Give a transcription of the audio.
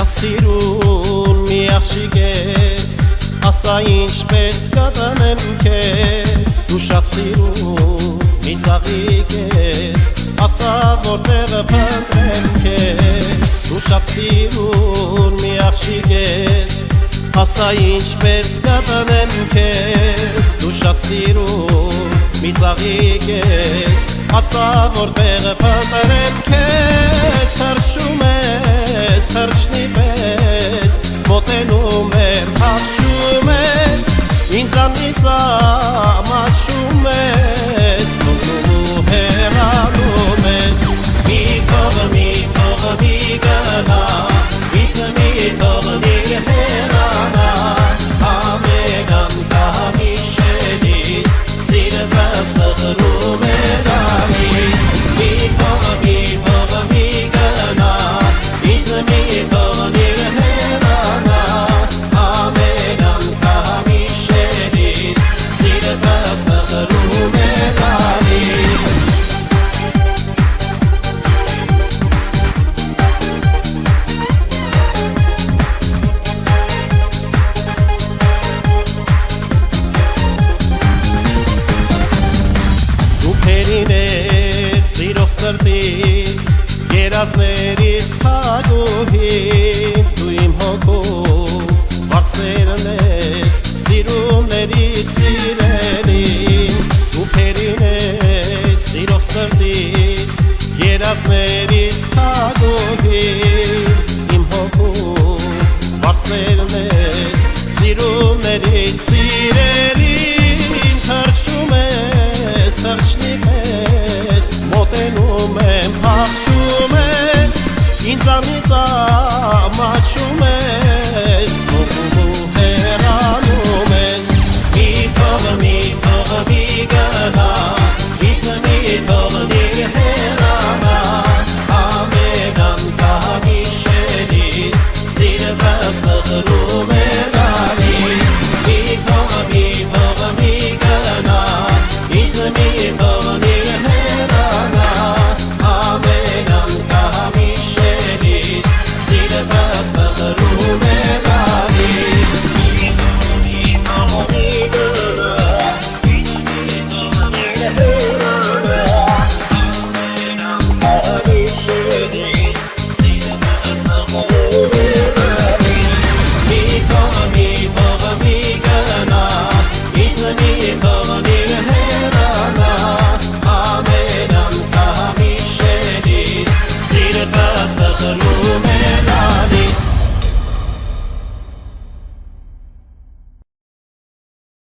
շատ սիրուն մի աղջիկ ես, ասա ինչպես կտանեմ քեզ, դու շատ սիրուն մի ծաղիկ ես, ասա որտեղ փնտրեմ քեզ, դու շատ սիրուն մի աղջիկ ես, ասա ինչպես կտանեմ քեզ, դու շատ սիրուն մի ծաղիկ ես, ասա որտեղ փնտրեմ քեզ, թռչում ես, թռչնի պես, մոտենում եմ, փախչում ես, ինձանից ամաչում ես, թողնում ու հեռանում ես, մի գնա, ինձ մի թողնի հեռանա, ամեն անգամ հիշելիս, սիրտս տխրում է գալիս, մի գնա, ինձ մի թողնի հեռանա, ամեն անգամ հիշելիս, սիրտս տխրում է գալիս. Փերին ես սիրող սրտիս, երազներիս թագուհին, դու իմ հոգու վարձերն ես, սիրուններից սիրելին, դու փերին ես սիրող սրտիս, երազներիս թագուհին, իմ հոգու վարձերն ես, սիրուններից սիրելին, թռչում ես, թռչնի պես, մոտենում եմ, փախչում ես, ինձանից ամաչում ես, թողնում